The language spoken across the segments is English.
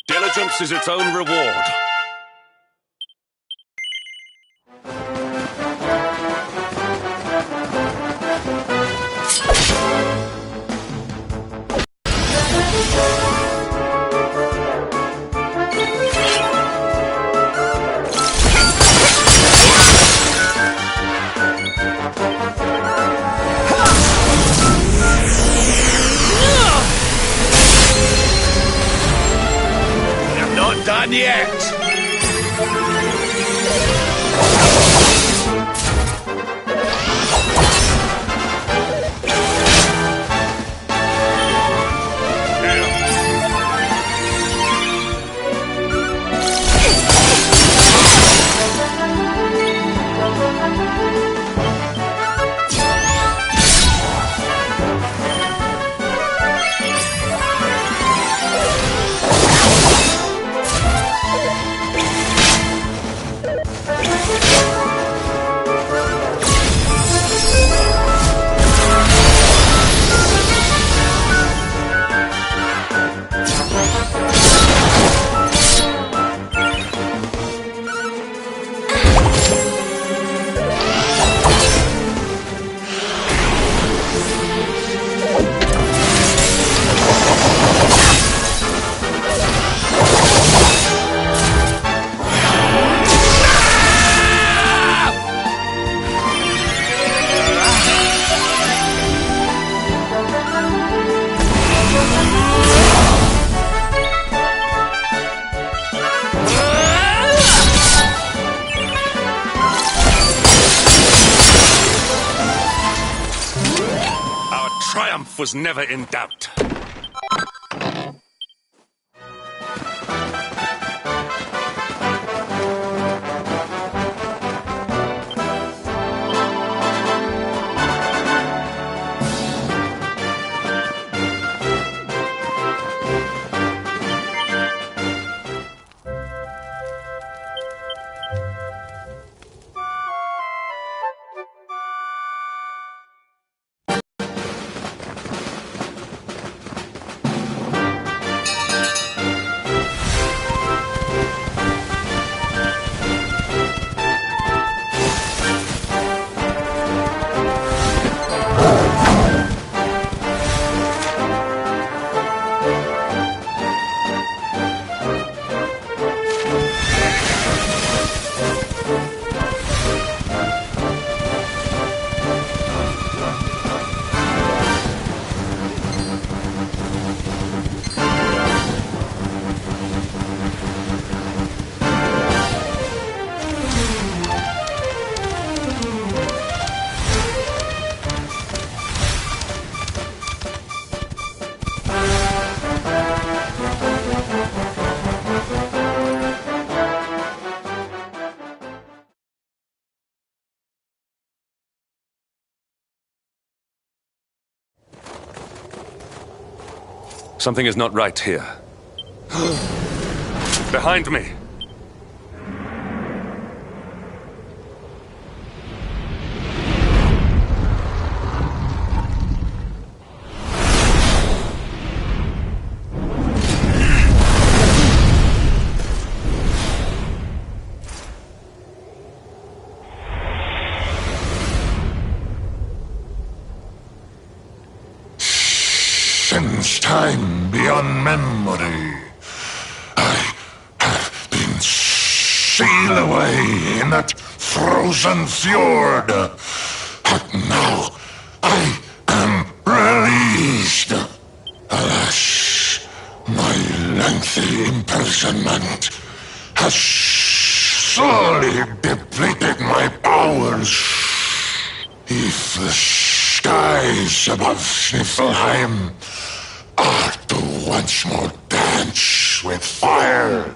Diligence is its own reward. Done yet! was never in doubt. Something is not right here. Behind me! Since time beyond memory, I have been sealed away in that frozen fjord. But now I am released. Alas, my lengthy imprisonment has sorely depleted my powers. If the skies above Sniffelheim are to once more dance with fire.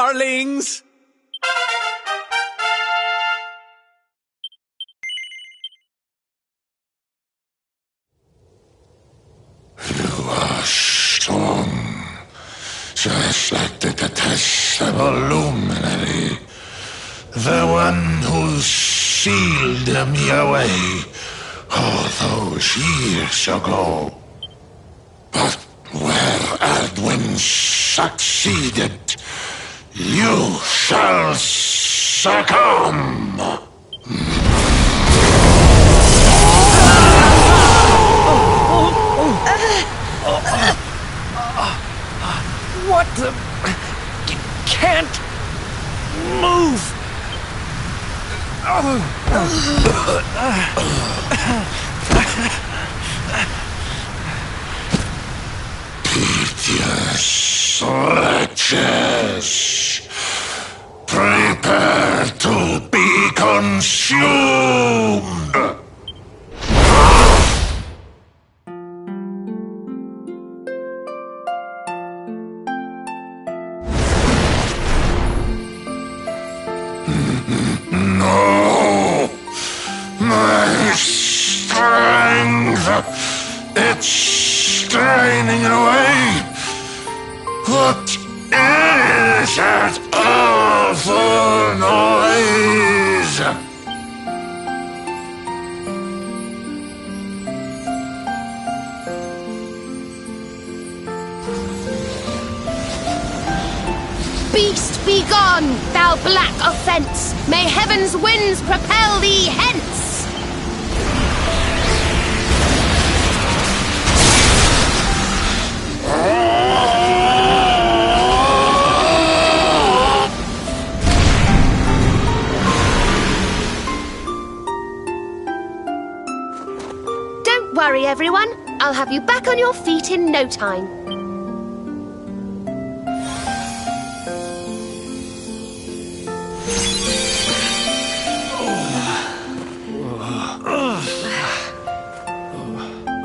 darlings! You are strong, just like the detestable luminary, the one who sealed me away all those years ago. But where Aldwin succeeded, you shall succumb. What the... Can't... move! Piteous wretches, prepare to be consumed! No! My strength! It's straining away! What is that awful noise? Beast, be gone, thou black offence! May heaven's winds propel thee hence! Don't worry, everyone. I'll have you back on your feet in no time.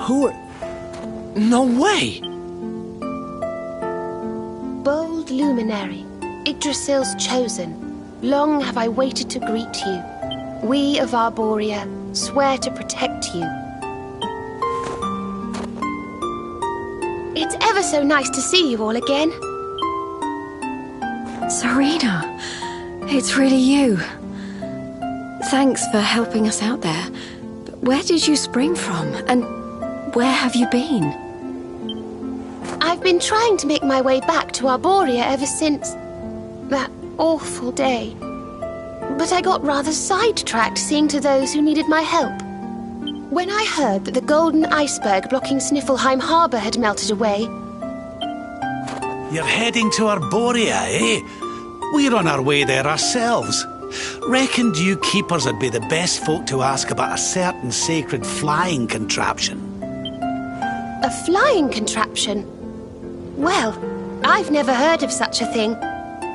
Who are... No way! Bold luminary, Yggdrasil's chosen, long have I waited to greet you. We of Arborea swear to protect you. It's ever so nice to see you all again. Serena, it's really you. Thanks for helping us out there. But where did you spring from? And where have you been? I've been trying to make my way back to Arborea ever since that awful day. But I got rather sidetracked seeing to those who needed my help. When I heard that the golden iceberg blocking Sniffelheim Harbour had melted away... You're heading to Arborea, eh? We're on our way there ourselves. Reckoned you keepers would be the best folk to ask about a certain sacred flying contraption. A flying contraption? Well, I've never heard of such a thing,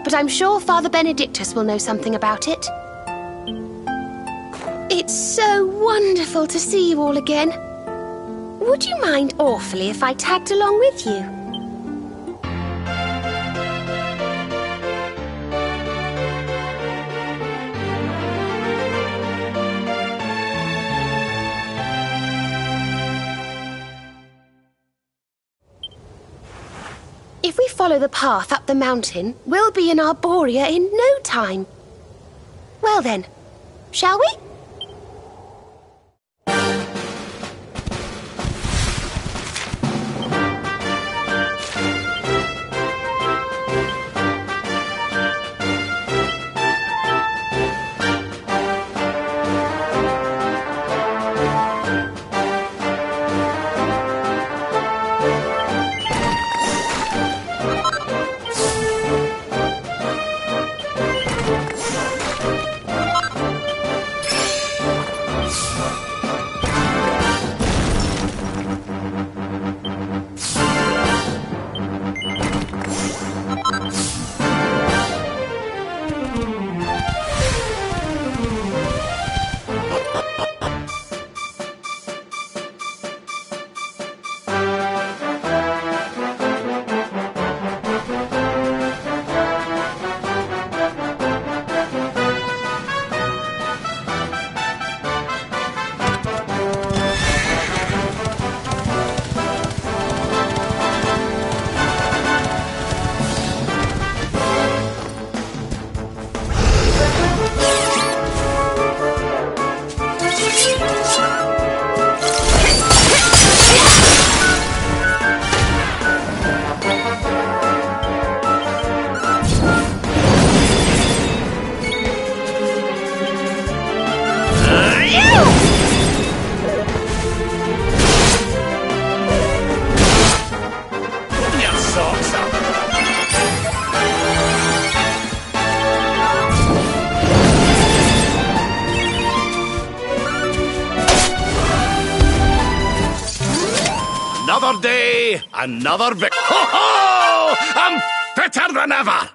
but I'm sure Father Benedictus will know something about it. It's so wonderful to see you all again. Would you mind awfully if I tagged along with you? If we follow the path up the mountain, we'll be in Arborea in no time. Well then, shall we? Another day, another Ho ho! I'm fitter than ever!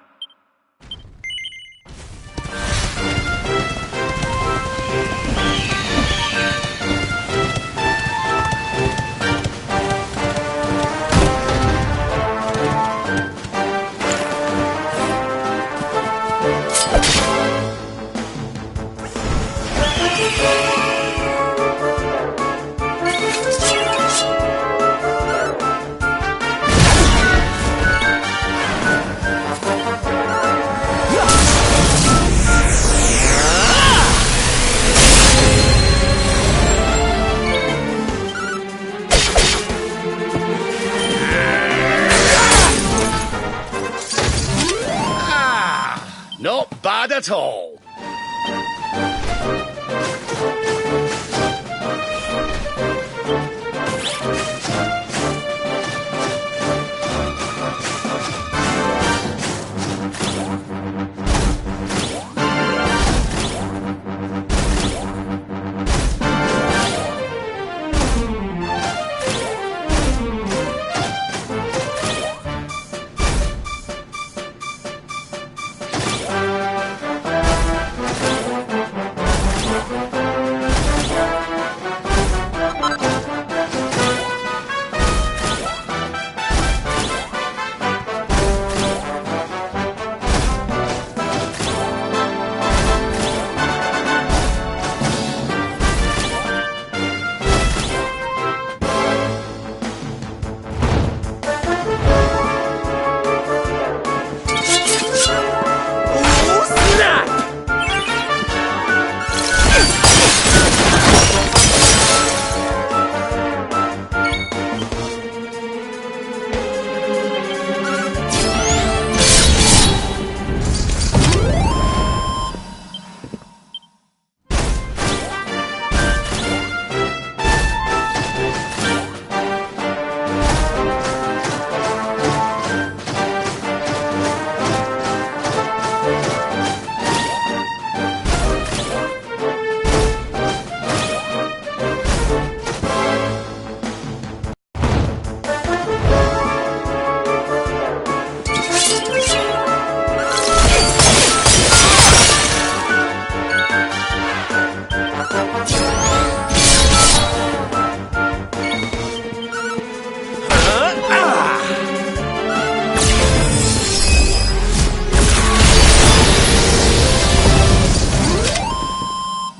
Not bad at all.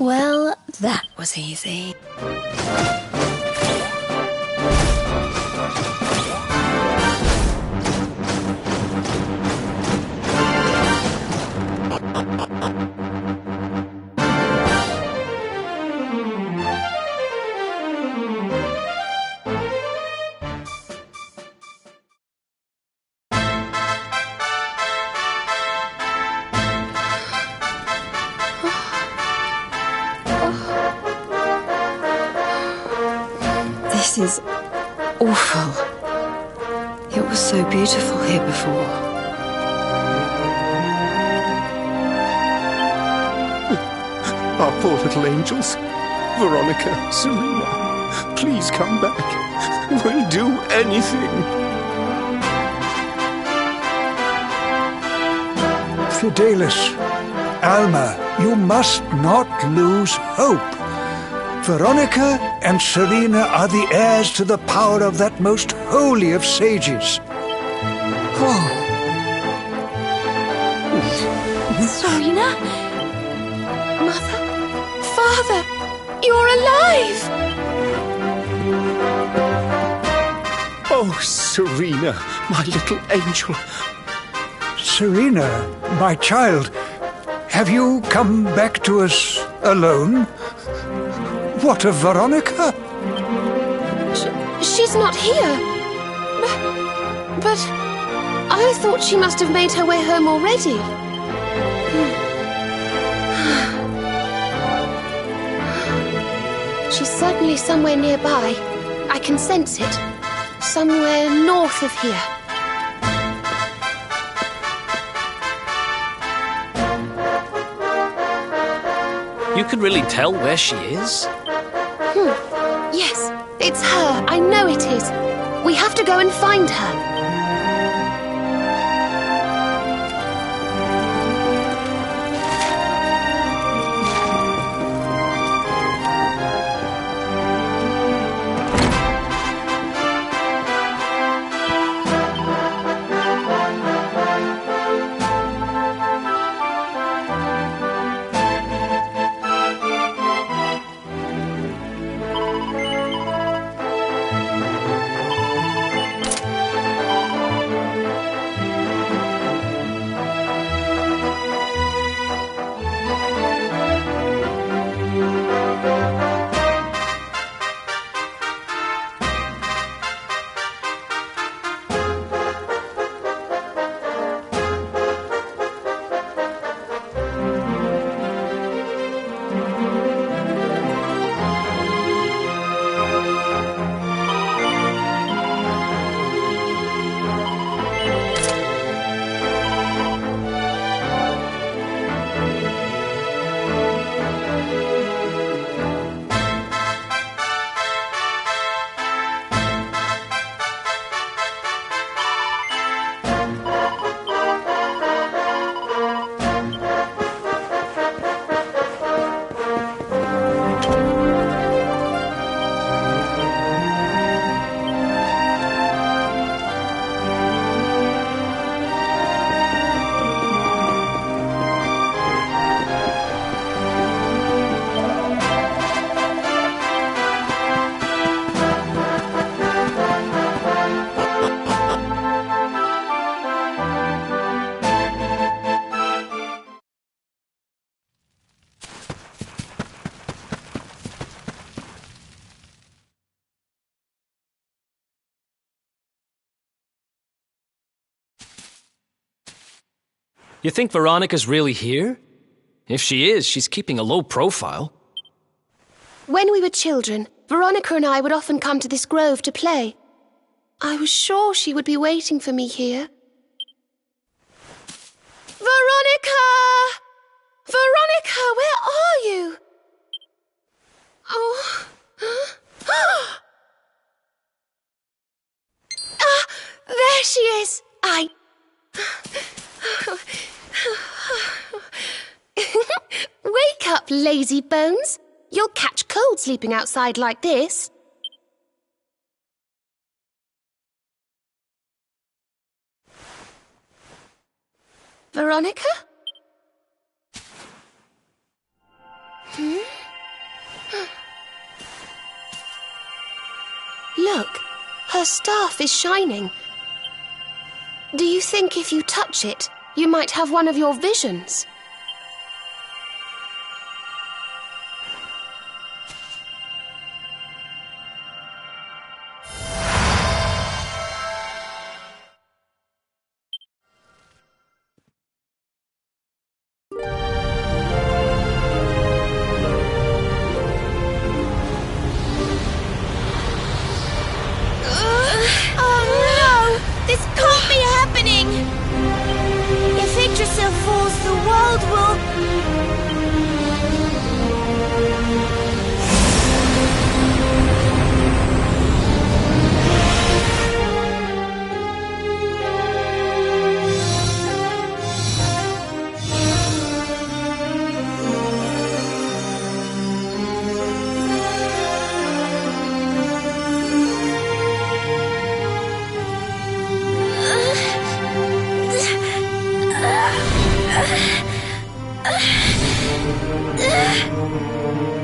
Well, that was easy. This is awful. It was so beautiful here before. Our poor little angels. Veronica, Serena, please come back. We'll do anything. Fidelis, Alma, you must not lose hope. Veronica and Serena are the heirs to the power of that most holy of sages. Oh. Serena? Mother? Father? You're alive! Oh, Serena, my little angel. Serena, my child, have you come back to us alone? What of Veronica? She's not here. But I thought she must have made her way home already. She's certainly somewhere nearby. I can sense it. Somewhere north of here. You can really tell where she is? Yes, it's her. I know it is. We have to go and find her. You think Veronica's really here? If she is, she's keeping a low profile. When we were children, Veronica and I would often come to this grove to play. I was sure she would be waiting for me here. Veronica! Veronica, where are you? Oh. Ah, there she is. Wake up, lazy bones. You'll catch cold sleeping outside like this. Veronica? Look, her staff is shining. Do you think if you touch it, you might have one of your visions?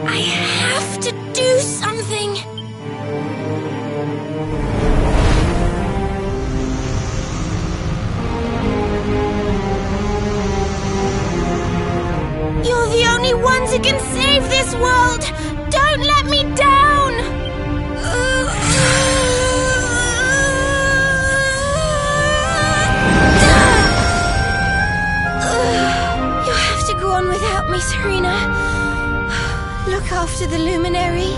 I have to do something. You're the only ones who can save this world. Don't let me down. You have to go on without me, Serena. Look after the luminary.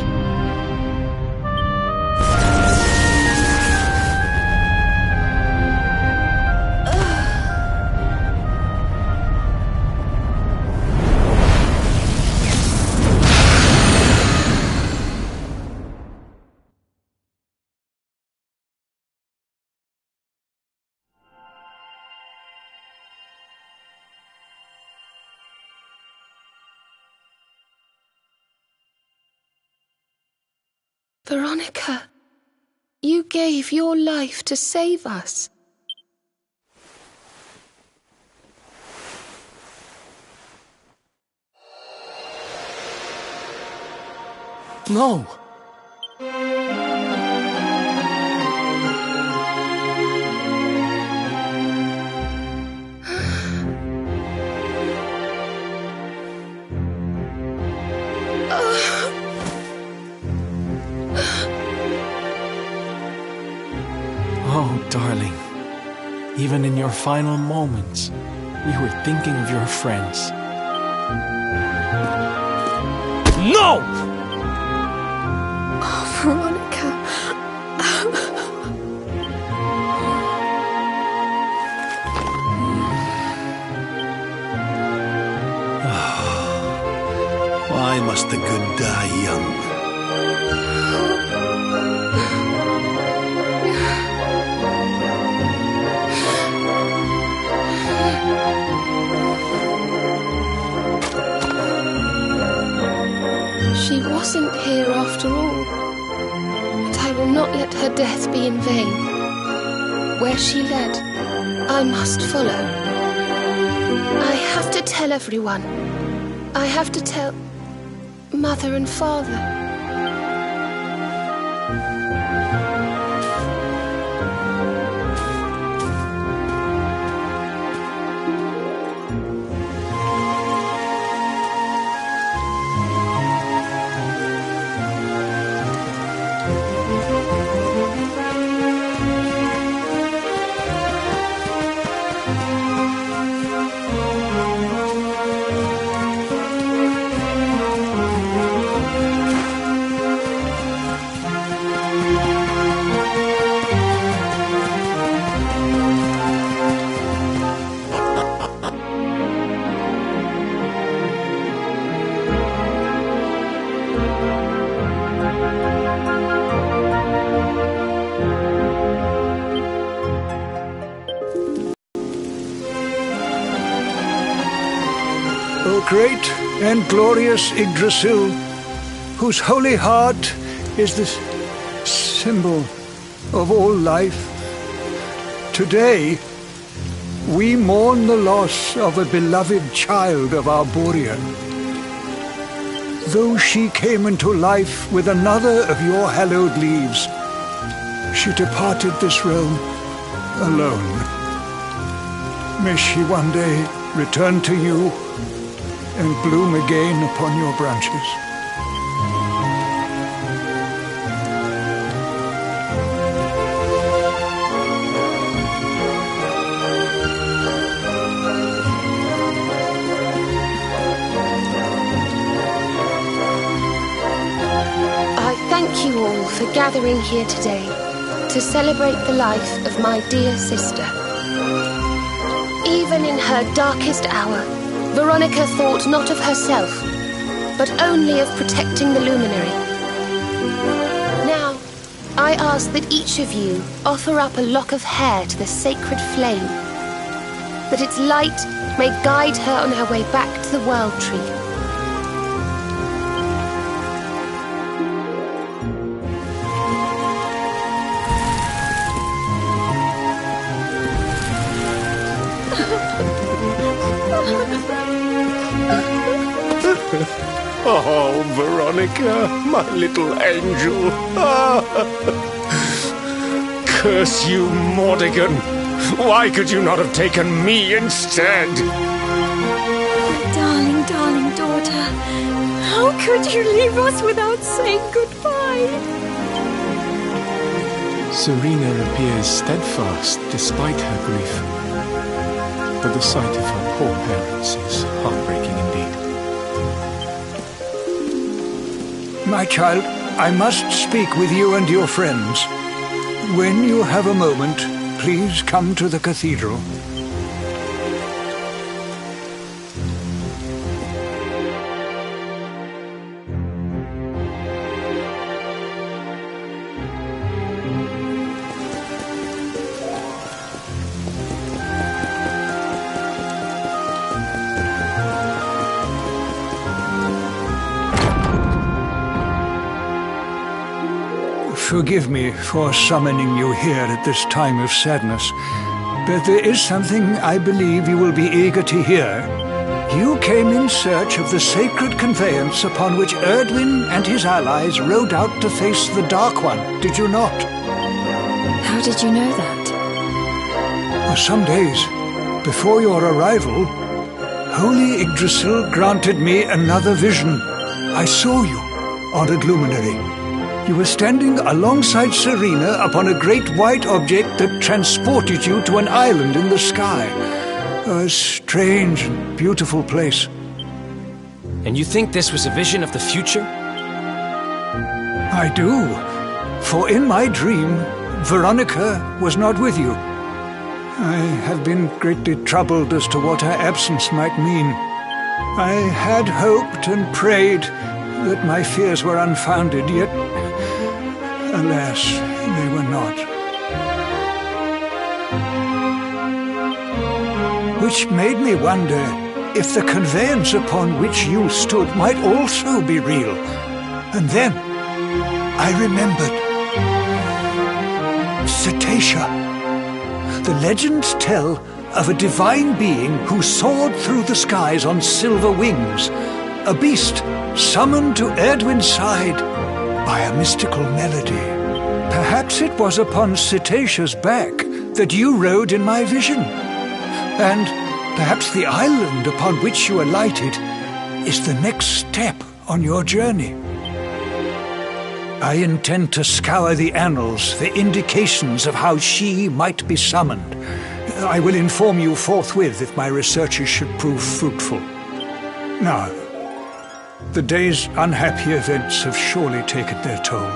Veronica, you gave your life to save us. No! Oh, darling. Even in your final moments, we were thinking of your friends. No! Oh, Veronica. Why must the good die young? She wasn't here after all. But I will not let her death be in vain. Where she led, I must follow. I have to tell everyone. I have to tell Mother and Father. O great and glorious Yggdrasil, whose holy heart is the symbol of all life, today we mourn the loss of a beloved child of Arborea. Though she came into life with another of your hallowed leaves, she departed this realm alone. May she one day return to you and bloom again upon your branches. I thank you all for gathering here today to celebrate the life of my dear sister. Even in her darkest hour, Veronica thought not of herself, but only of protecting the luminary. Now, I ask that each of you offer up a lock of hair to the sacred flame, that its light may guide her on her way back to the World Tree. Oh, Veronica, my little angel. Curse you, Mordigan. Why could you not have taken me instead? Darling, darling daughter. How could you leave us without saying goodbye? Serena appears steadfast despite her grief. But the sight of her poor parents is heartbreaking indeed. My child, I must speak with you and your friends. When you have a moment, please come to the cathedral. forgive me for summoning you here at this time of sadness, but there is something I believe you will be eager to hear. You came in search of the sacred conveyance upon which Erdwin and his allies rode out to face the Dark One, did you not? How did you know that? For some days before your arrival, Holy Yggdrasil granted me another vision. I saw you, honored luminary. You were standing alongside Serena upon a great white object that transported you to an island in the sky. A strange and beautiful place. And you think this was a vision of the future? I do. For in my dream, Veronica was not with you. I have been greatly troubled as to what her absence might mean. I had hoped and prayed that my fears were unfounded, yet, alas, they were not. Which made me wonder if the conveyance upon which you stood might also be real. And then I remembered. Cetacea. The legends tell of a divine being who soared through the skies on silver wings, a beast summoned to Erdwin's side by a mystical melody. Perhaps it was upon Cetacea's back that you rode in my vision. And perhaps the island upon which you alighted is the next step on your journey. I intend to scour the annals for indications of how she might be summoned. I will inform you forthwith if my researches should prove fruitful. Now, the day's unhappy events have surely taken their toll.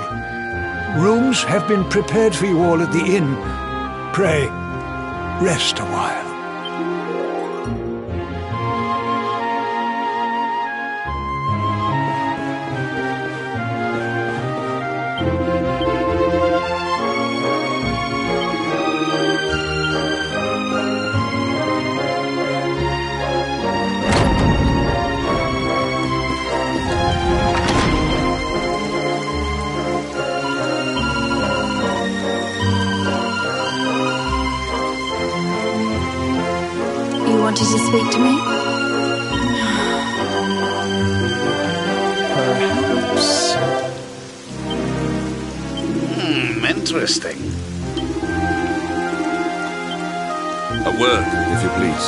Rooms have been prepared for you all at the inn. Pray, rest a while. Wanted to speak to me? Perhaps. Interesting. A word, if you please.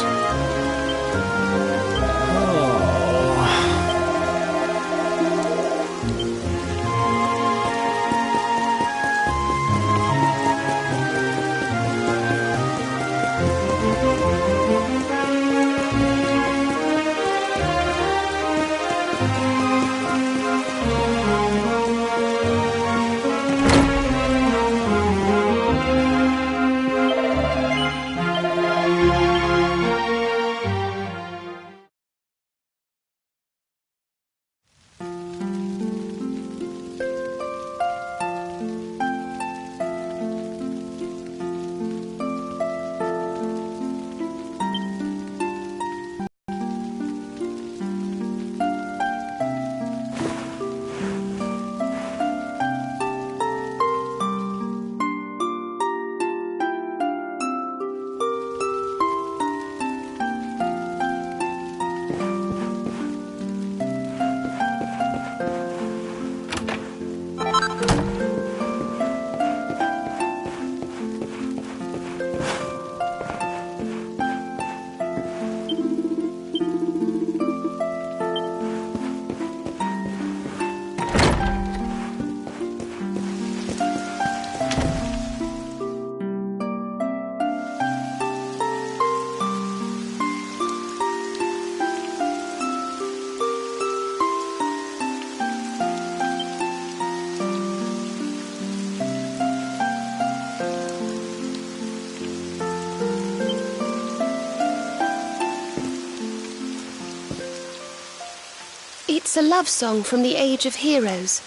It's a love song from the Age of Heroes.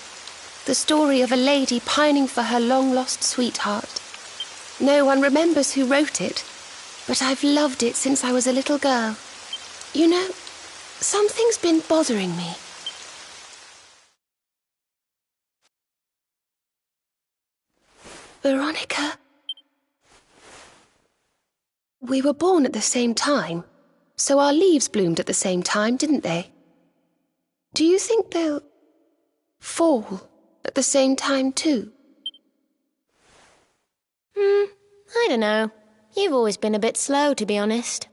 The story of a lady pining for her long-lost sweetheart. No one remembers who wrote it, but I've loved it since I was a little girl. You know, something's been bothering me. Veronica. We were born at the same time, so our leaves bloomed at the same time, didn't they? Do you think they'll fall at the same time too? I don't know. You've always been a bit slow, to be honest.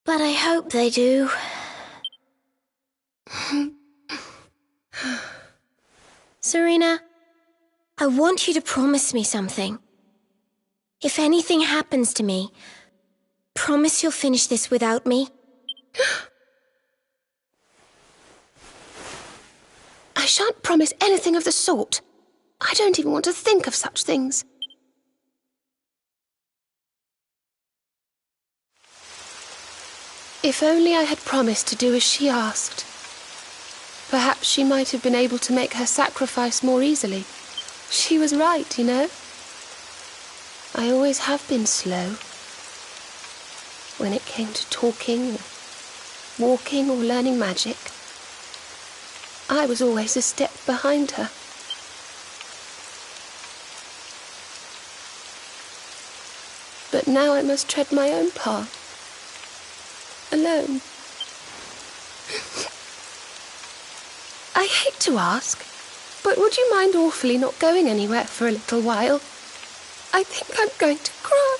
But I hope they do. Serena, I want you to promise me something. If anything happens to me, promise you'll finish this without me. I shan't promise anything of the sort. I don't even want to think of such things. If only I had promised to do as she asked. Perhaps she might have been able to make her sacrifice more easily. She was right, you know. I always have been slow. When it came to talking, or walking, or learning magic, I was always a step behind her. But now I must tread my own path. Alone. I hate to ask, but would you mind awfully not going anywhere for a little while? I think I'm going to cry.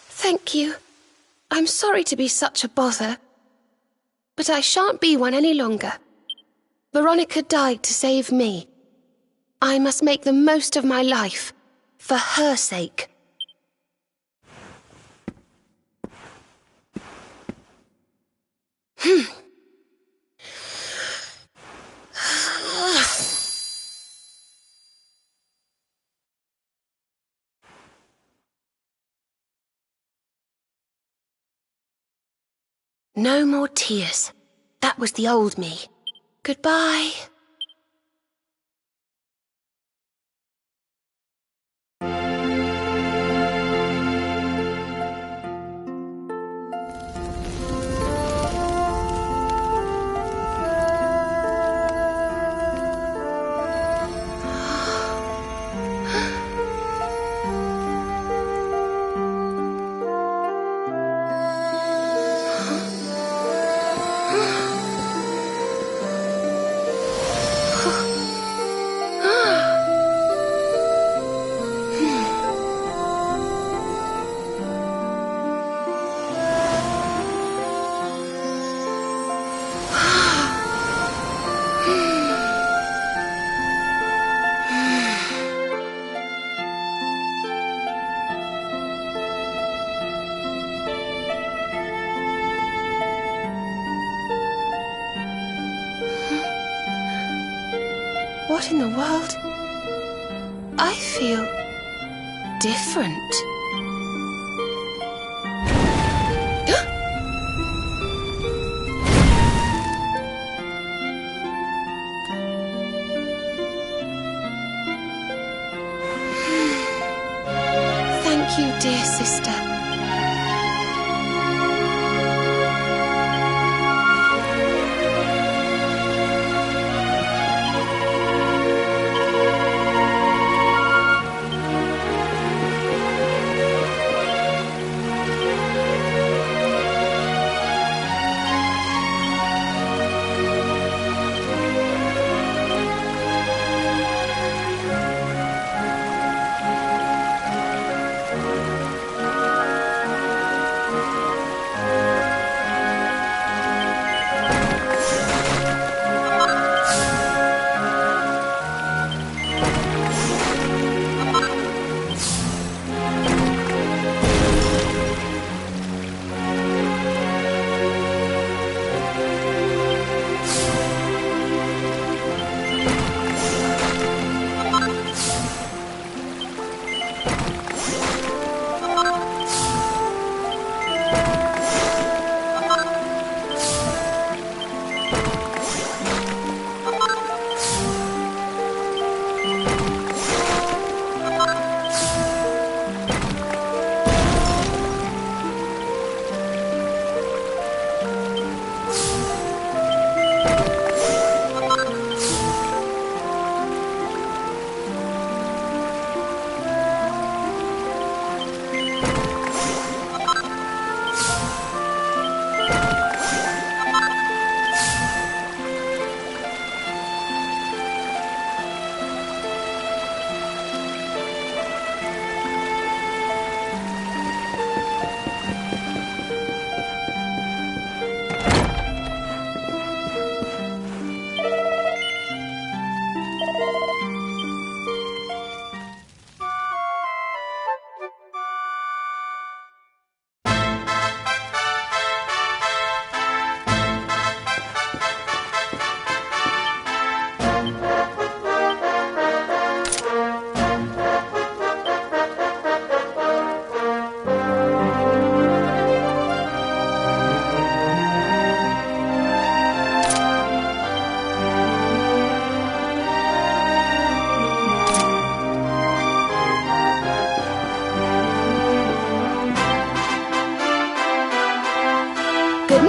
Thank you. I'm sorry to be such a bother, but I shan't be one any longer. Veronica died to save me. I must make the most of my life, for her sake. No more tears. That was the old me. Goodbye. What in the world? I feel different. Thank you, dear sister.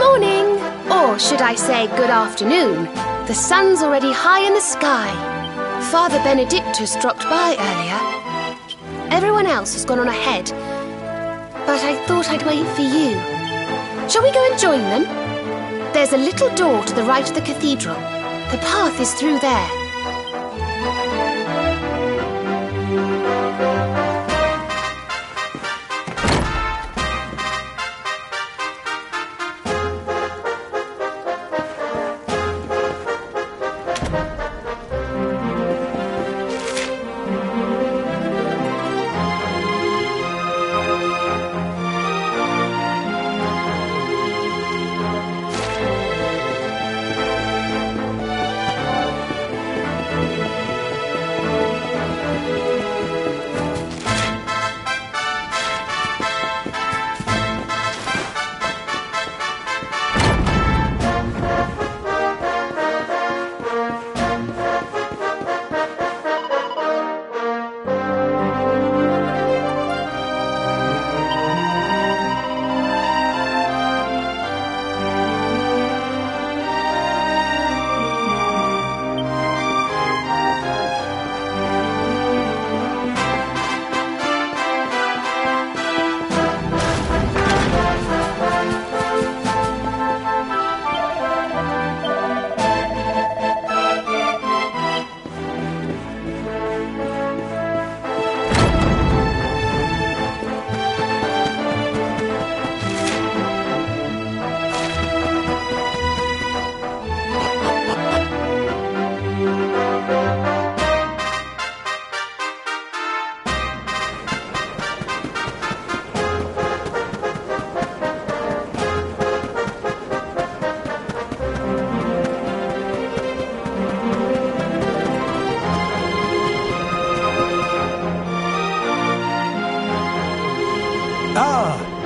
morning! Or should I say good afternoon? The sun's already high in the sky. Father Benedictus dropped by earlier. Everyone else has gone on ahead. But I thought I'd wait for you. Shall we go and join them? There's a little door to the right of the cathedral. The path is through there.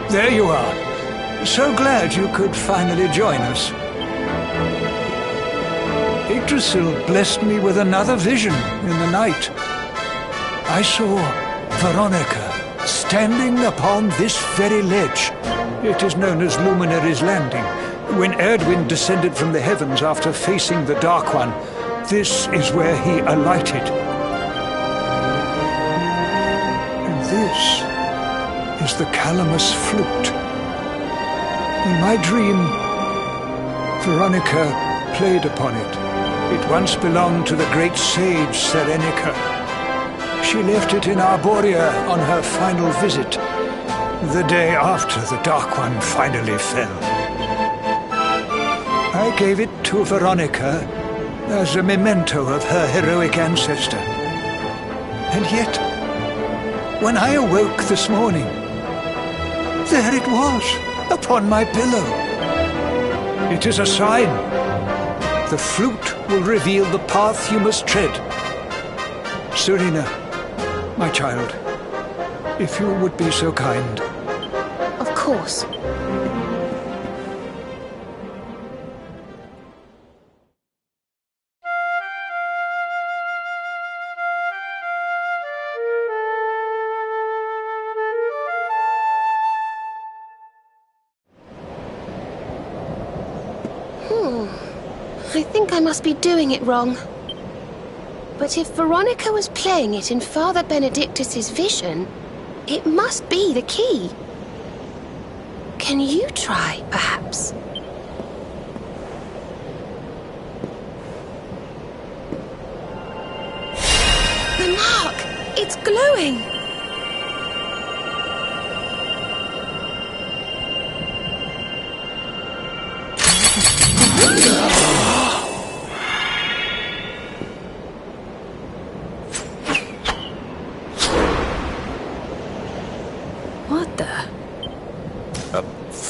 There you are. So glad you could finally join us. Yggdrasil blessed me with another vision in the night. I saw Veronica standing upon this very ledge. It is known as Luminary's Landing. When Erdwin descended from the heavens after facing the Dark One, this is where he alighted. And this is the Calamus flute. In my dream, Veronica played upon it. It once belonged to the great sage Serenica. She left it in Arborea on her final visit, the day after the Dark One finally fell. I gave it to Veronica as a memento of her heroic ancestor. And yet, when I awoke this morning, there it was, upon my pillow. It is a sign. The flute will reveal the path you must tread. Serena, my child, if you would be so kind. Of course. I think I must be doing it wrong. But if Veronica was playing it in Father Benedictus's vision, it must be the key. Can you try, perhaps? The mark! It's glowing!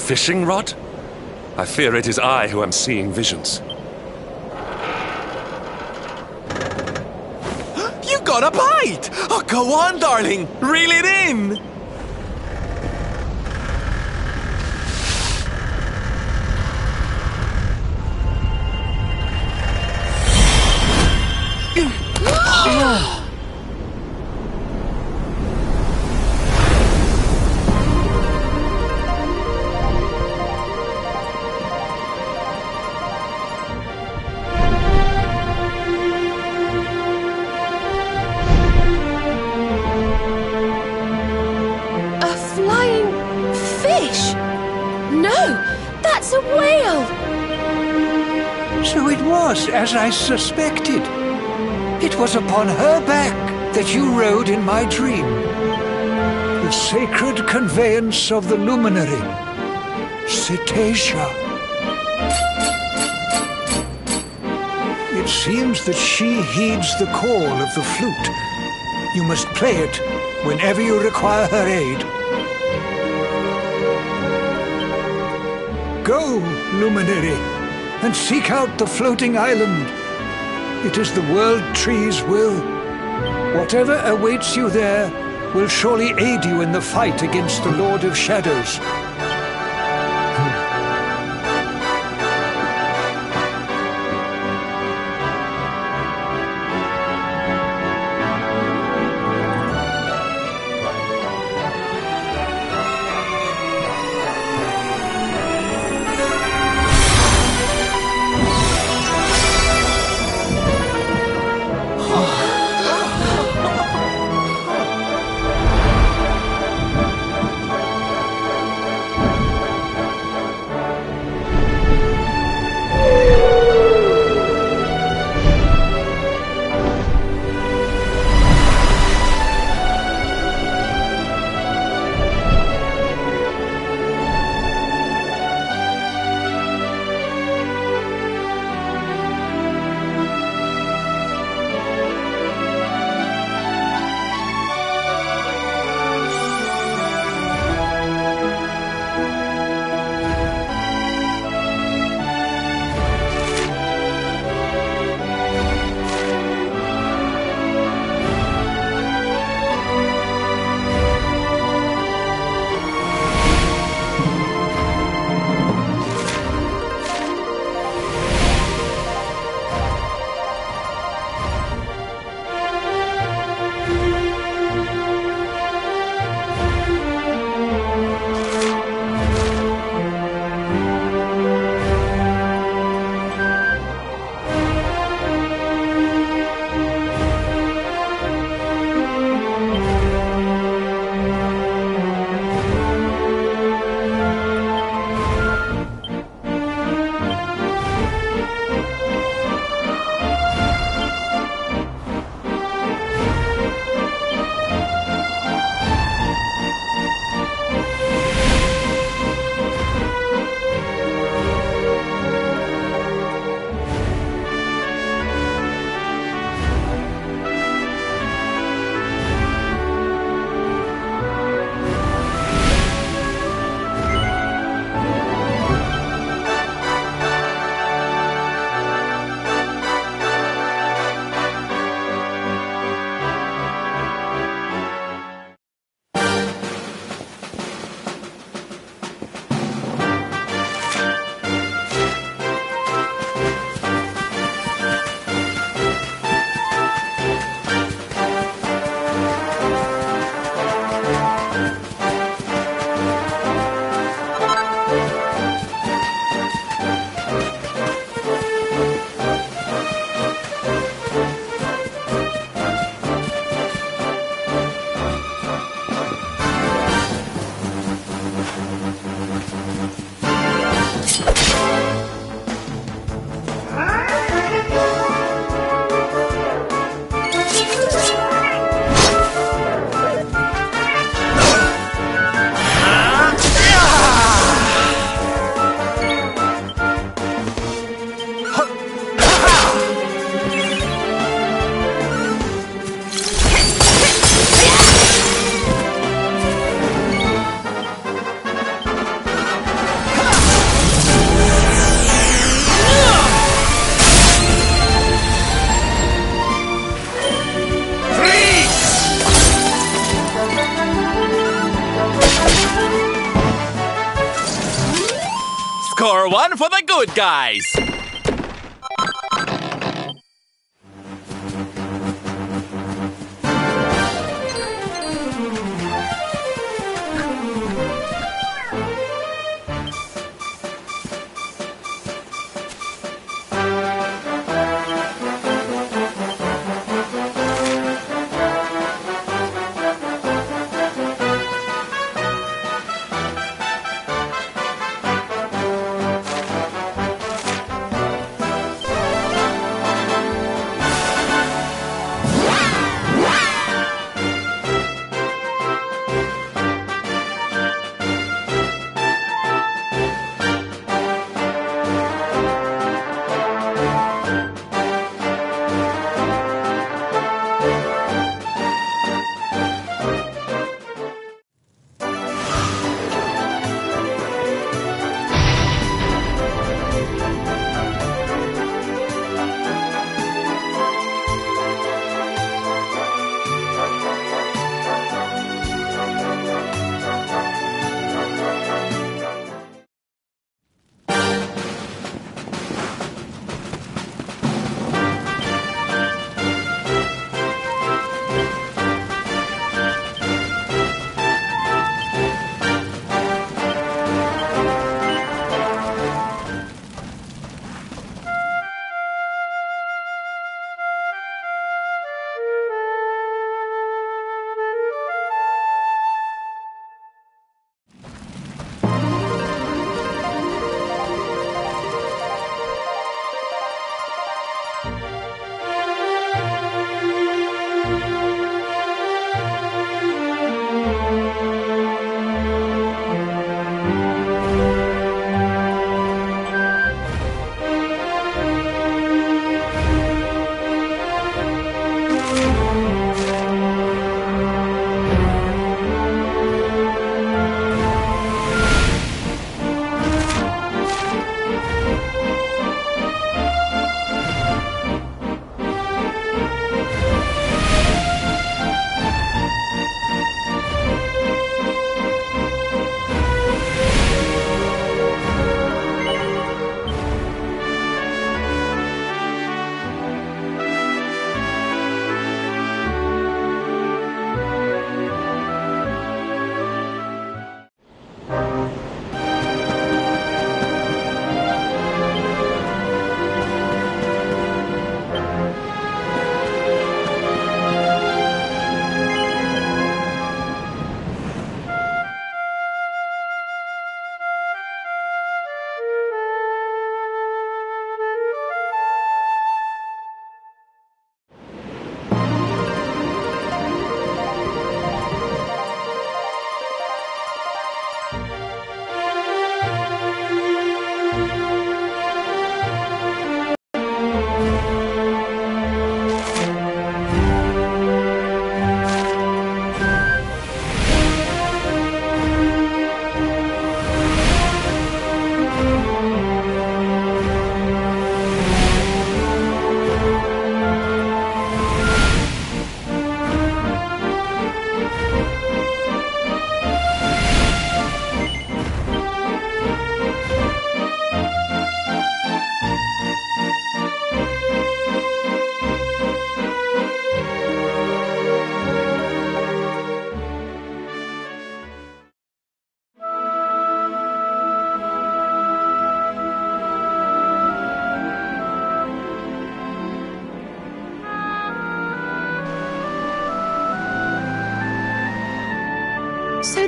Fishing rod? I fear it is I who am seeing visions. You got a bite! Oh, go on, darling! Reel it in! fish! No, that's a whale! So it was as I suspected. It was upon her back that you rode in my dream. The sacred conveyance of the luminary, Cetacea. It seems that she heeds the call of the flute. You must play it whenever you require her aid. Go, luminary, and seek out the floating island. It is the World Tree's will. Whatever awaits you there will surely aid you in the fight against the Lord of Shadows. Score one for the good guys!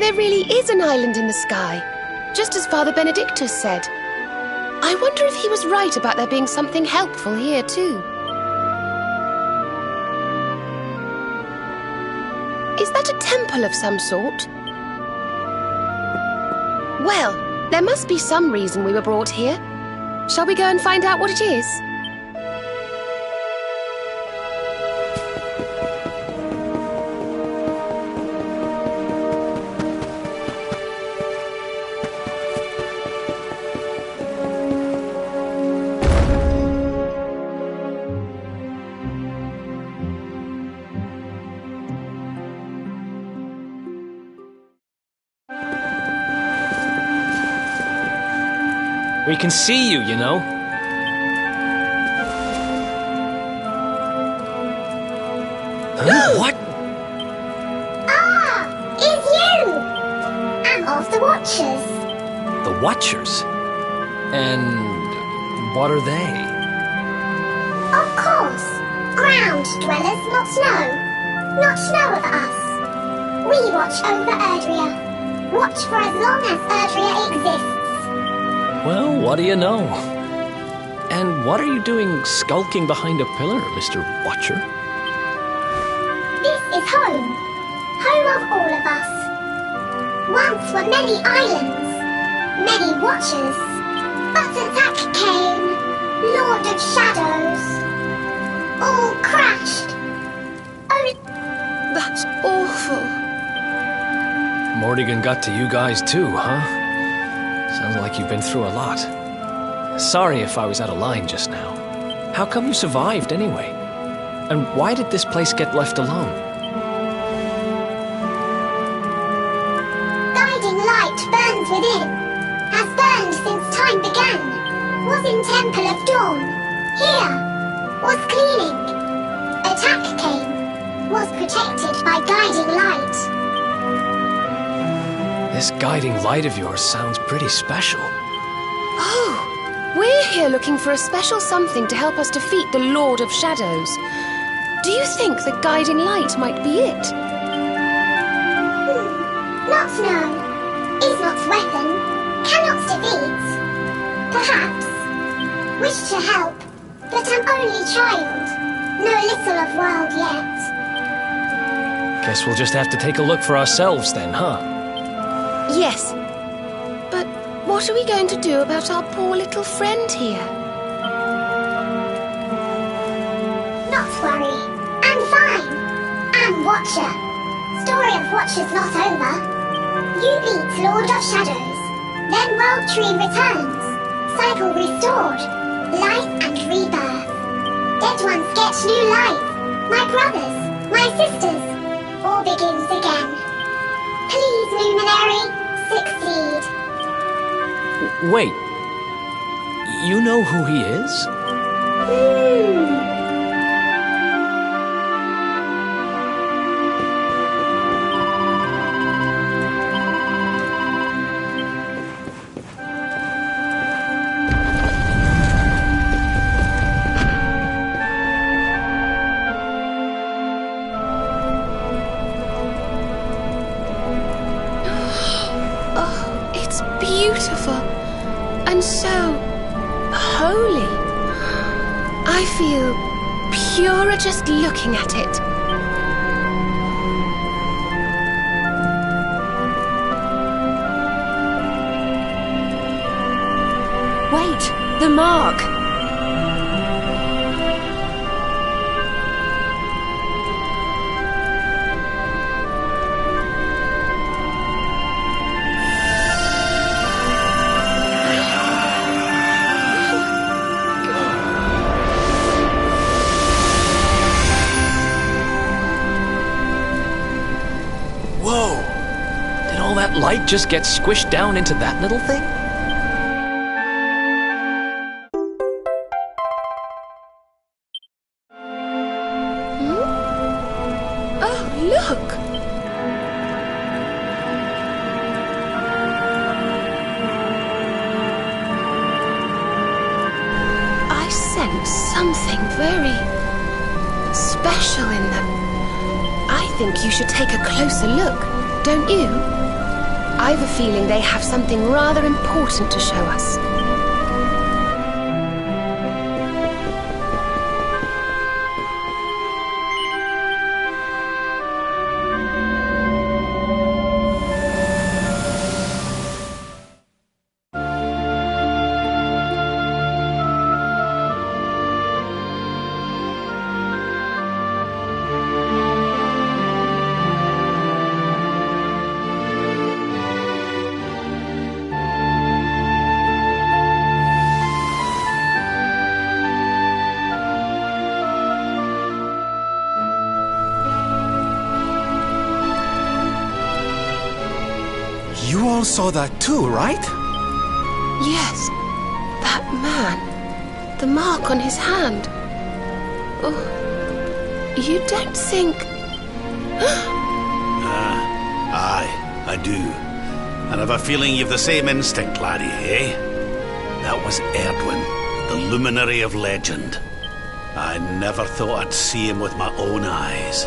there really is an island in the sky, just as Father Benedictus said. I wonder if he was right about there being something helpful here, too. Is that a temple of some sort? Well, there must be some reason we were brought here. Shall we go and find out what it is? We can see you, you know. Huh? What? Ah! It's you! I'm of the Watchers. The Watchers? And what are they? Of course. Ground dwellers not know. Not know of us. We watch over Erdrea. Watch for as long as Erdrea exists. Well, what do you know? And what are you doing skulking behind a pillar, Mr. Watcher? This is home. Home of all of us. Once were many islands, many watchers. But attack came, Lord of Shadows. All crashed. Oh, That's awful. Morrigan got to you guys too, huh? Sounds like you've been through a lot. Sorry if I was out of line just now. How come you survived anyway? And why did this place get left alone? guiding light burns within. Has burned since time began. Was in Temple of Dawn. Here. Was cleaning. Attack came. Was protected by guiding light. This guiding light of yours sounds pretty special. Oh, we're here looking for a special something to help us defeat the Lord of Shadows. Do you think the guiding light might be it? Not known. Is not weapon. Cannot defeat. Perhaps. Wish to help. But I'm only child. Know little of world yet. Guess we'll just have to take a look for ourselves then, huh? Yes. But what are we going to do about our poor little friend here? Not worry. I'm fine. I'm Watcher. Story of Watchers not over. You beat Lord of Shadows. Then World Tree returns. Cycle restored. Life and rebirth. Dead ones get new life. My brothers, my sisters. All begins again. Please, Luminary, succeed. Wait. You know who he is? Beautiful and so holy. I feel purer just looking at it. Wait, the mark. Light just gets squished down into that little thing? Oh, look! I sense something very special in them. I think you should take a closer look, don't you? I've a feeling they have something rather important to show us. You all saw that too, right? Yes, that man. The mark on his hand. Oh, you don't think... Aye, I do. And I've a feeling you've the same instinct, laddie, eh? That was Erdwin, the luminary of legend. I never thought I'd see him with my own eyes.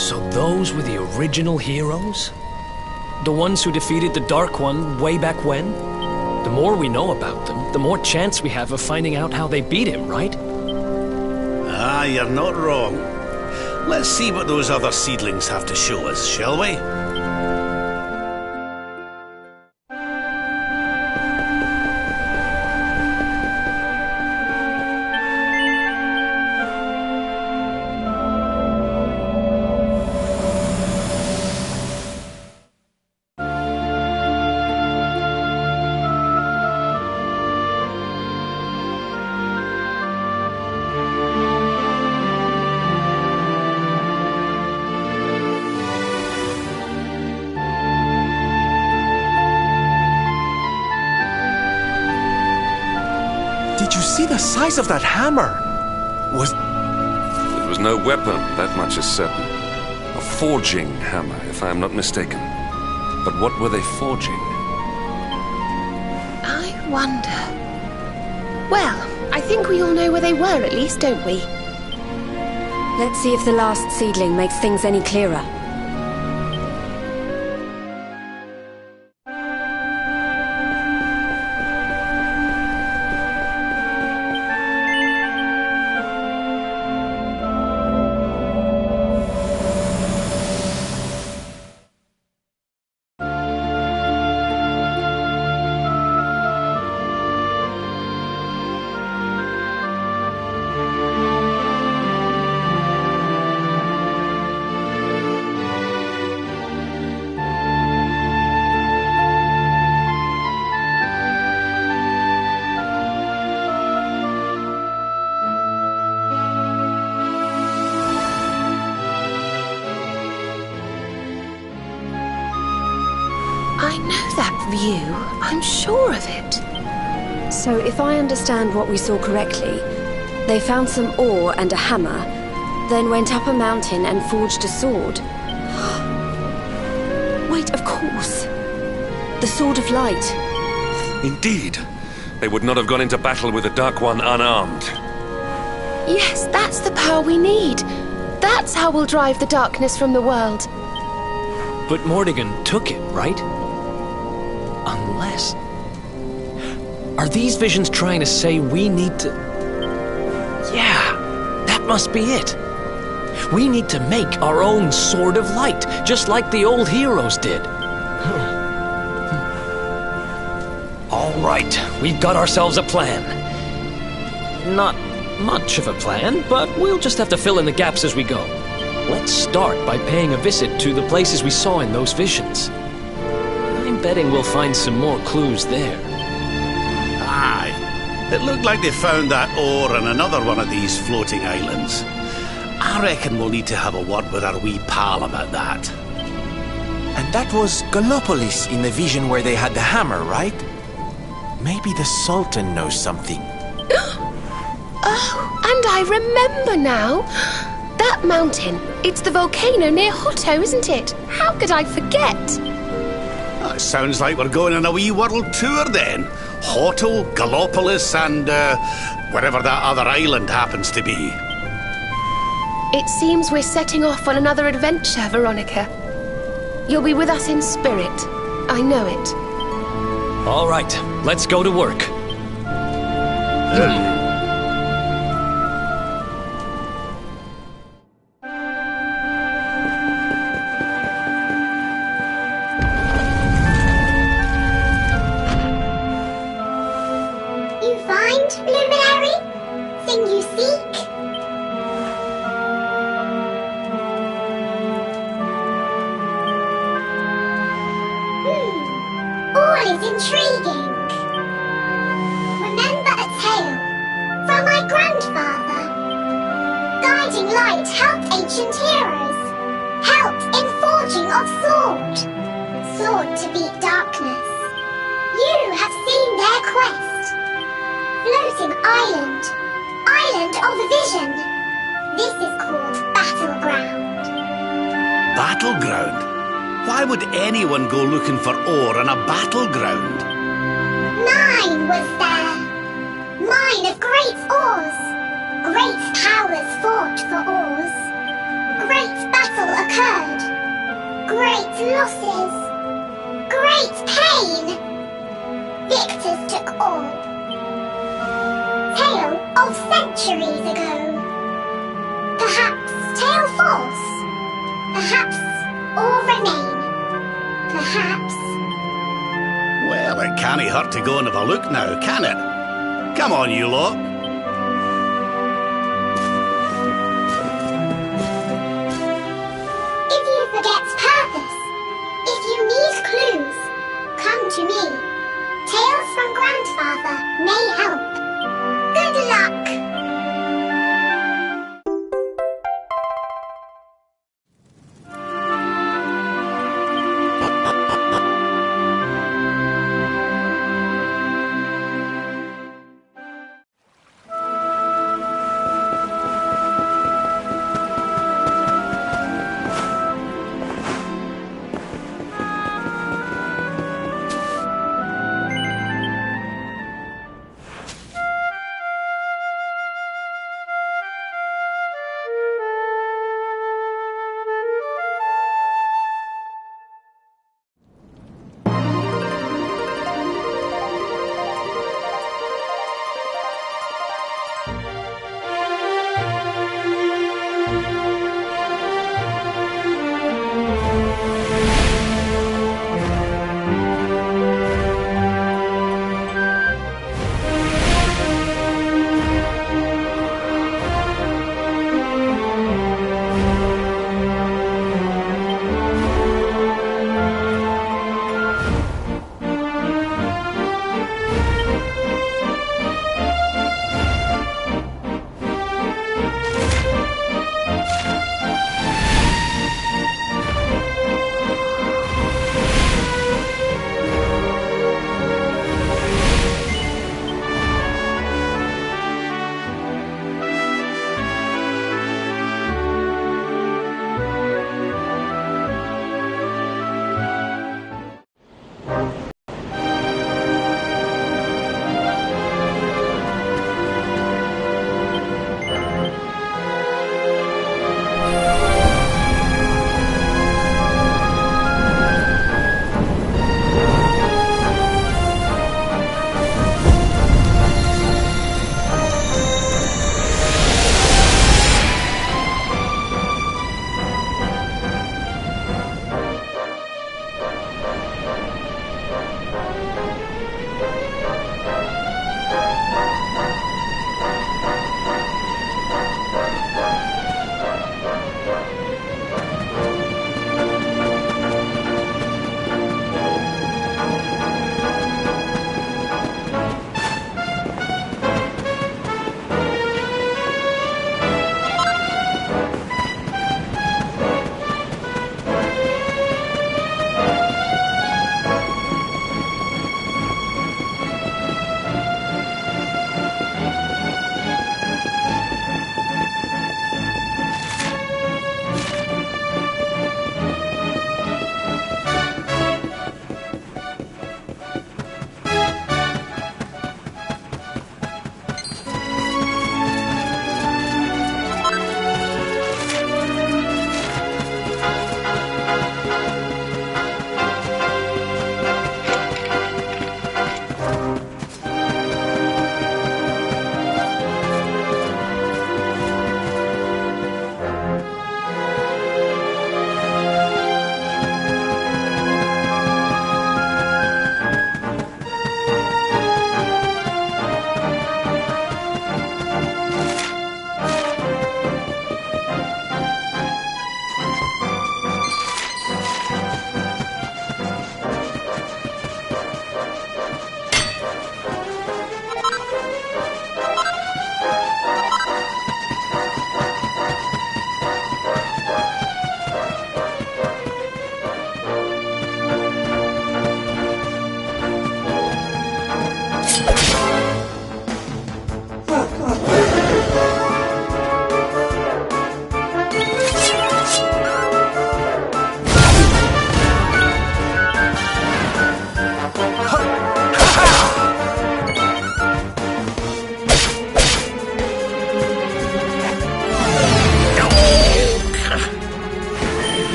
So those were the original heroes? The ones who defeated the Dark One way back when? The more we know about them, the more chance we have of finding out how they beat him, right? Ah, you're not wrong. Let's see what those other seedlings have to show us, shall we? Did you see the size of that hammer? It was no weapon, that much is certain. A forging hammer, if I am not mistaken. But what were they forging? I wonder... Well, I think we all know where they were at least, don't we? Let's see if the last seedling makes things any clearer. I know that view. I'm sure of it. So if I understand what we saw correctly, they found some ore and a hammer, then went up a mountain and forged a sword. Wait, of course. The Sword of Light. Indeed. They would not have gone into battle with the Dark One unarmed. Yes, that's the power we need. That's how we'll drive the darkness from the world. But Mordigan took it, right? Unless... Are these visions trying to say we need to... Yeah, that must be it. We need to make our own Sword of Light, just like the old heroes did. All right, we've got ourselves a plan. Not much of a plan, but we'll just have to fill in the gaps as we go. Let's start by paying a visit to the places we saw in those visions. I'm betting we'll find some more clues there. Aye. It looked like they found that ore on another one of these floating islands. I reckon we'll need to have a word with our wee pal about that. And that was Gallopolis in the vision where they had the hammer, right? Maybe the Sultan knows something. Oh, and I remember now. That mountain, it's the volcano near Hotto, isn't it? How could I forget? That sounds like we're going on a wee world tour then. Hotto, Gallopolis, and wherever that other island happens to be. It seems we're setting off on another adventure, Veronica. You'll be with us in spirit, I know it. All right, let's go to work. You find, Luminary? Thing you seek? All is intriguing. Remember a tale from my grandfather. Guiding light helped ancient heroes. Helped in forging of sword. Sword to beat darkness. You have seen their quest. Floating island. Island of vision. This is called Battleground. Battleground? Why would anyone go looking for ore on a battleground? Mine was there. Mine of great ores. Great powers fought for ores. Great battle occurred. Great losses. Great pain. Victors took all. Tale of centuries ago. Perhaps tale false. Perhaps all remain. Perhaps. Well, it can't hurt to go and have a look now, can it? Come on, you lot. If you forget purpose, if you need clues, come to me. Tales from Grandfather may help. Good luck!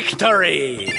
Victory!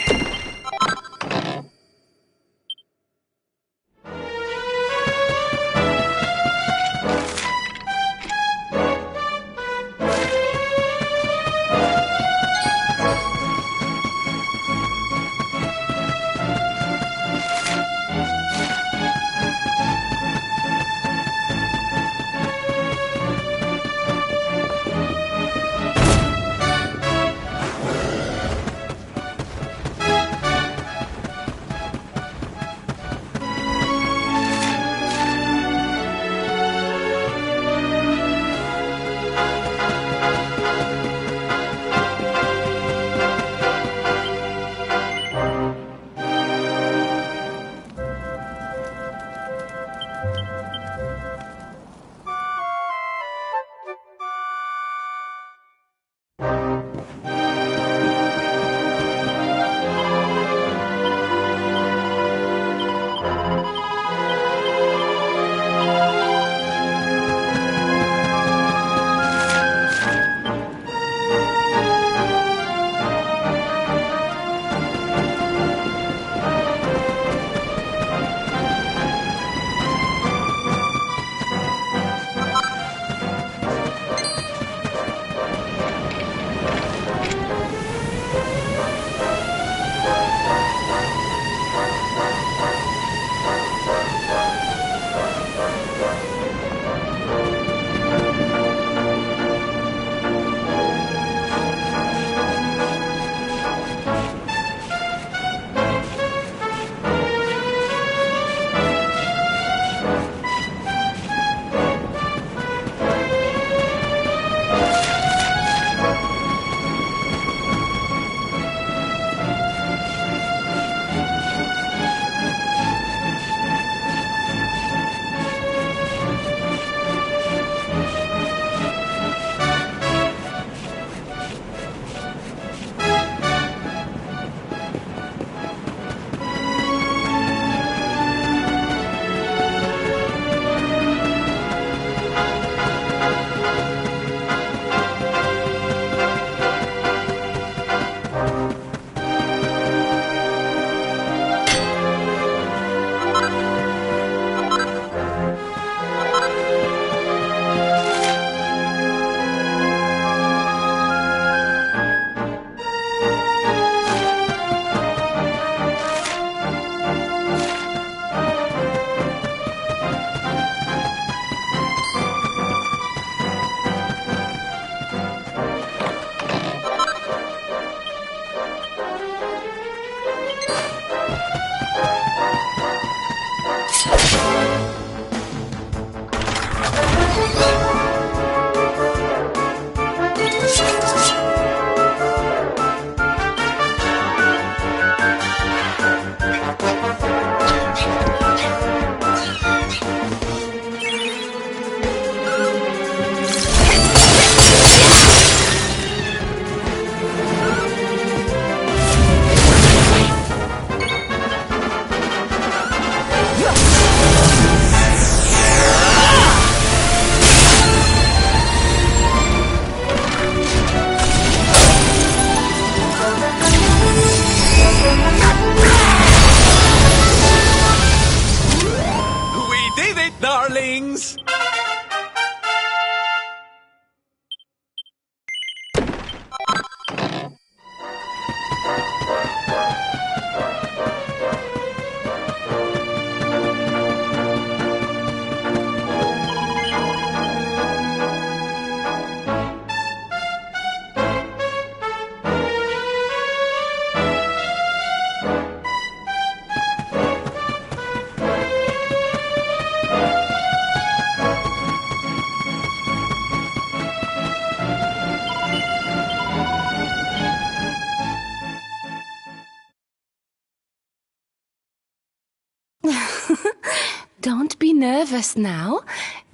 Don't be nervous now.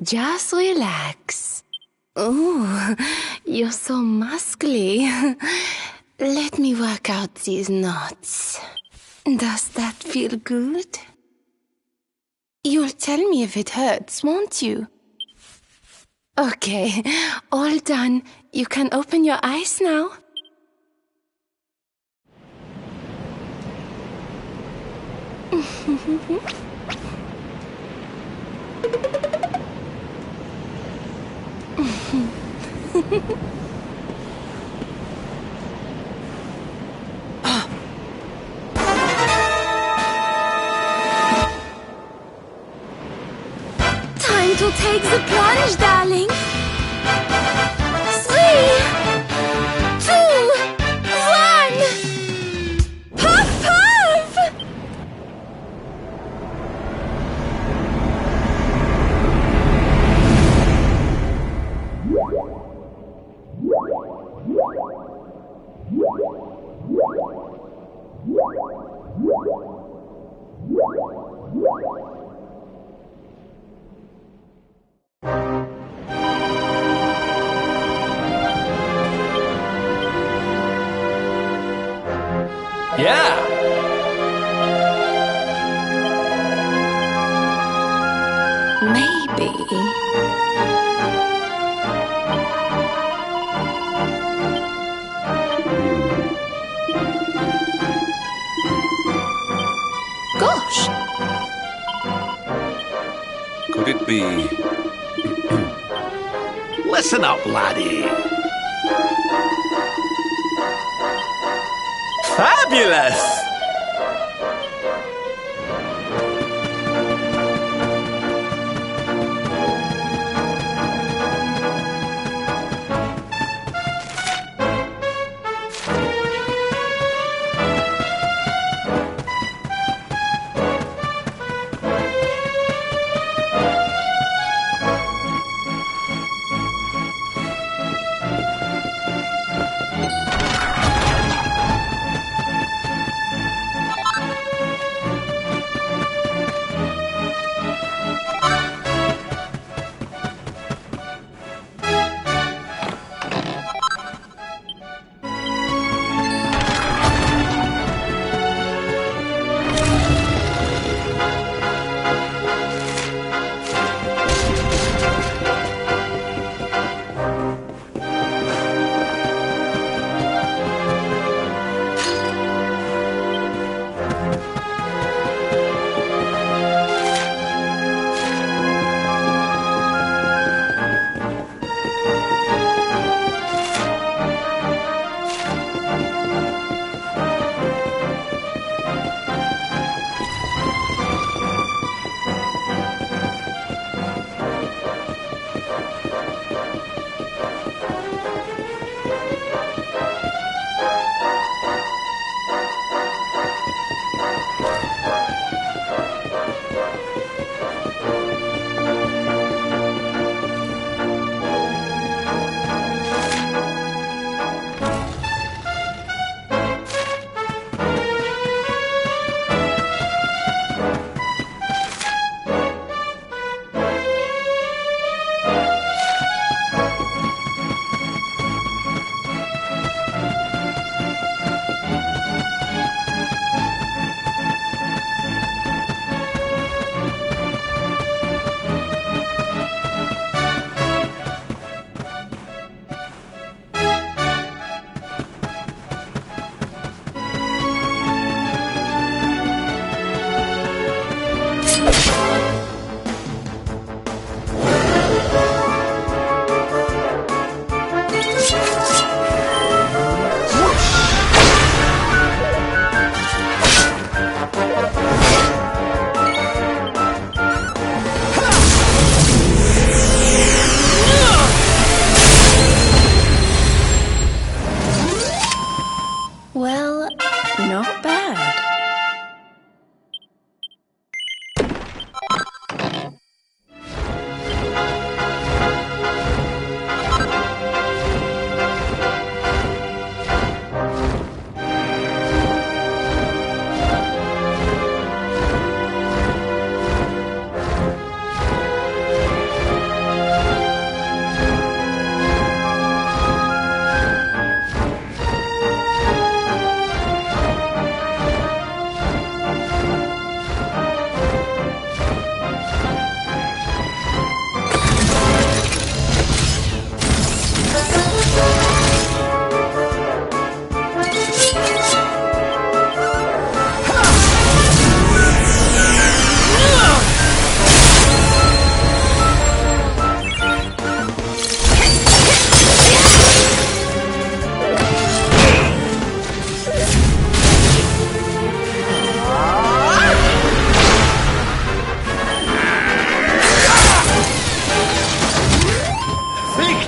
Just relax. Oh, you're so muscly. Let me work out these knots. Does that feel good? You'll tell me if it hurts, won't you? Okay, all done. You can open your eyes now. Time to take the plunge, darling. 3, 2, 1. Puff, puff! Yeah! Maybe. Gosh! Could it be... Listen up, laddie. Fabulous!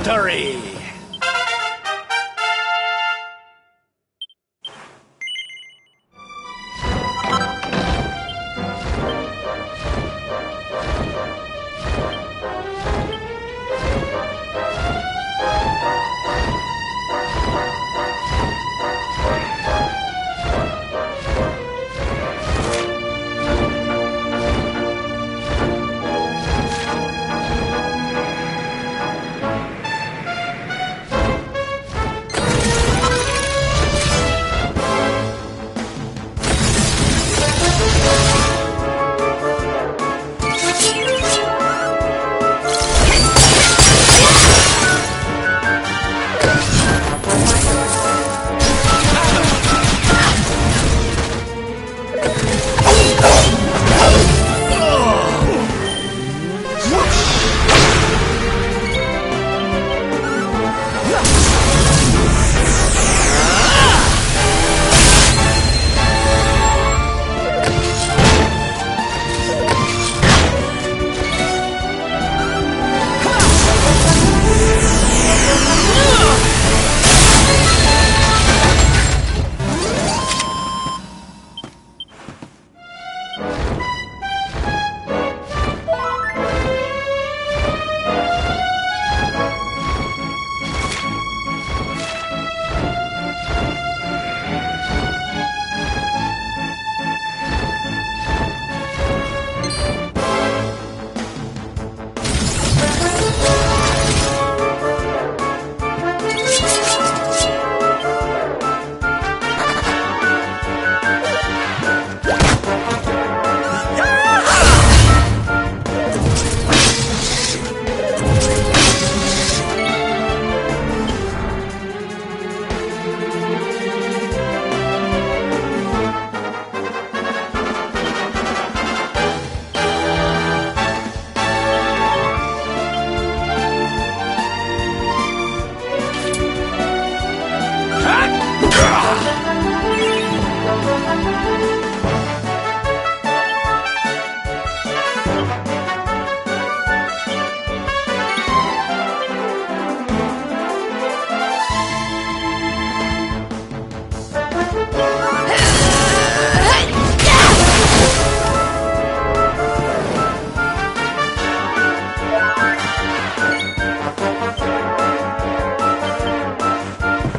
victory!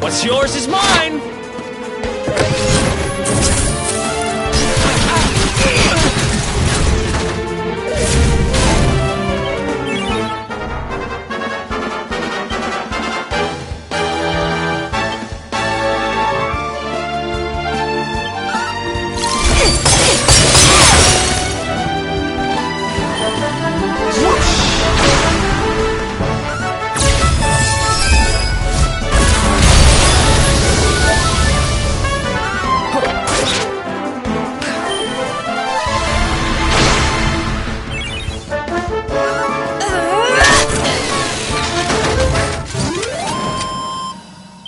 What's yours is mine!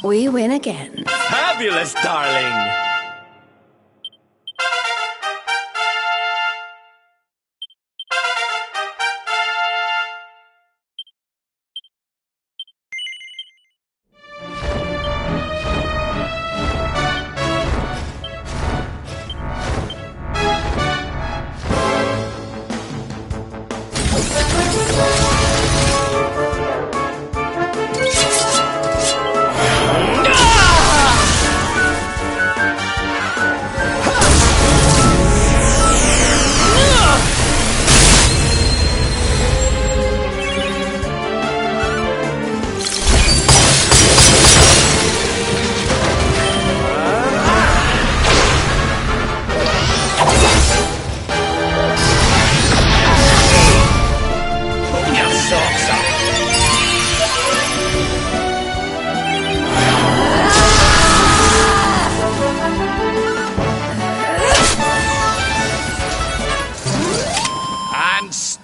We win again. Fabulous, darling!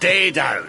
Stay down.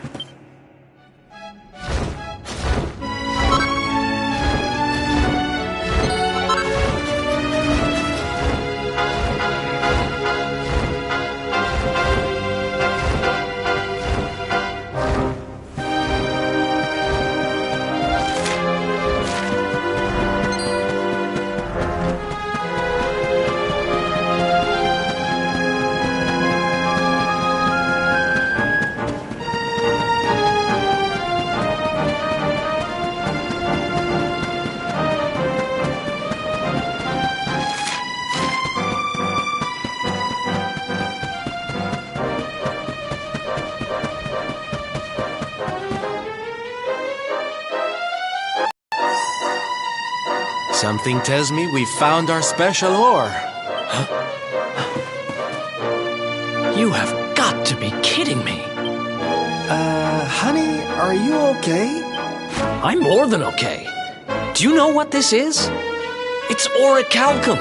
Something tells me we found our special ore. You have got to be kidding me. Honey, are you okay? I'm more than okay. Do you know what this is? It's orichalcum.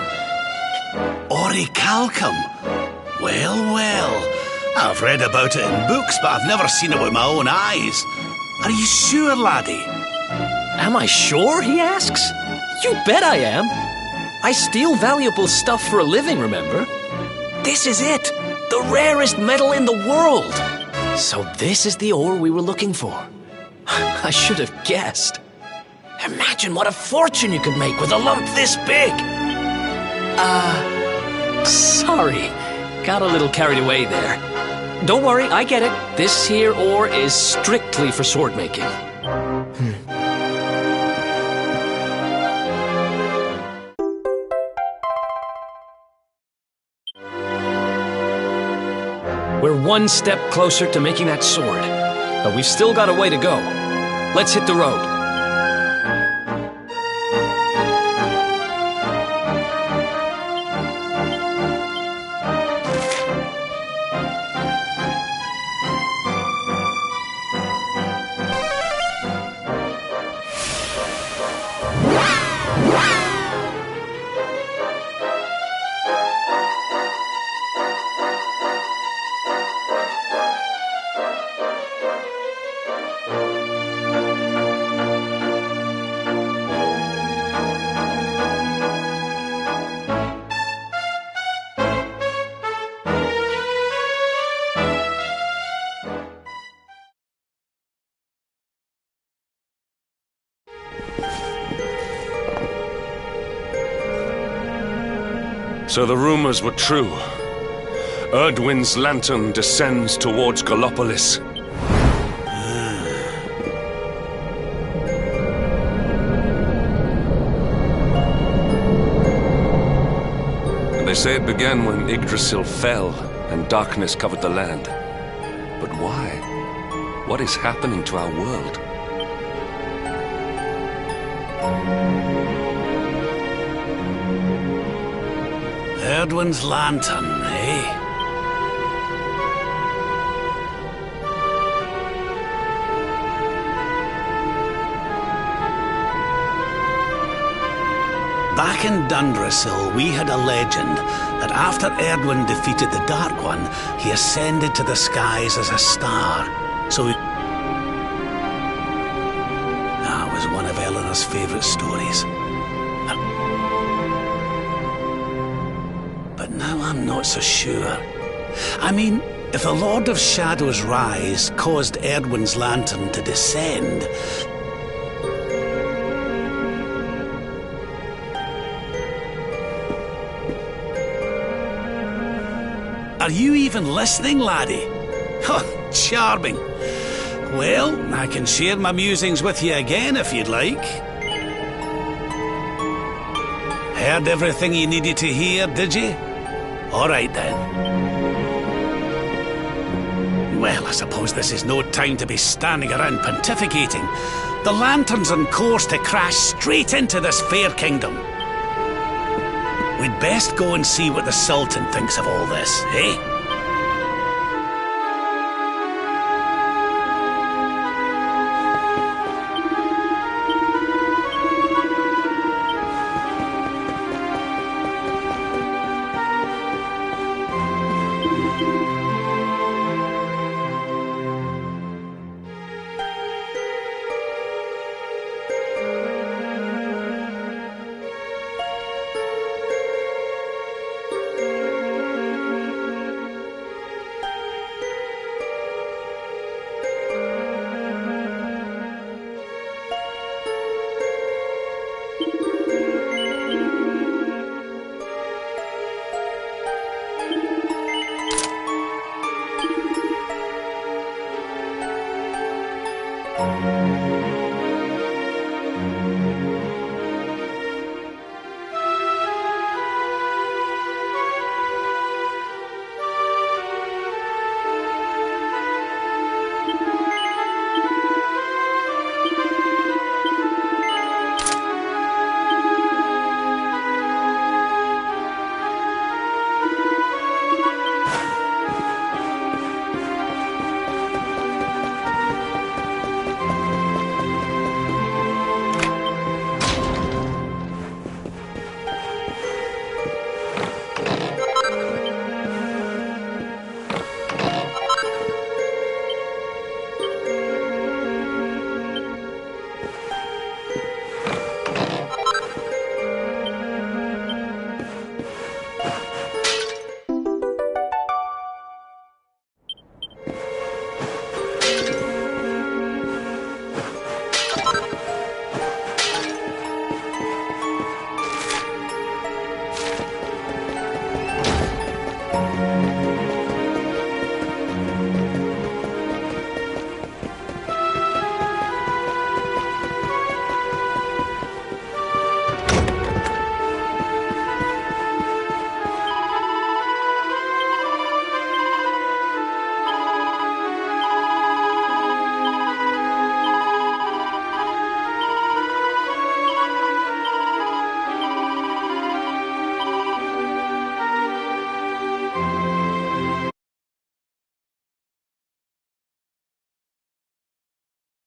Orichalcum? Well, well. I've read about it in books, but I've never seen it with my own eyes. Are you sure, laddie? Am I sure, he asks? You bet I am. I steal valuable stuff for a living, remember? This is it. The rarest metal in the world. So this is the ore we were looking for. I should have guessed. Imagine what a fortune you could make with a lump this big. Sorry. Got a little carried away there. Don't worry, I get it. This here ore is strictly for sword making. We're one step closer to making that sword, but we've still got a way to go. Let's hit the road. So the rumors were true. Erdwin's lantern descends towards Gallopolis. They say it began when Yggdrasil fell and darkness covered the land. But why? What is happening to our world? Erdwin's lantern, eh? Back in Dundrasil, we had a legend that after Erdwin defeated the Dark One, he ascended to the skies as a star. So that was one of Eleanor's favourite stories. But now I'm not so sure. I mean, if the Lord of Shadow's rise caused Erdwin's lantern to descend, are you even listening, laddie? Oh, charming. Well, I can share my musings with you again if you'd like. Heard everything you needed to hear, did you? All right then. Well, I suppose this is no time to be standing around pontificating. The lantern's on course to crash straight into this fair kingdom. We'd best go and see what the Sultan thinks of all this, eh?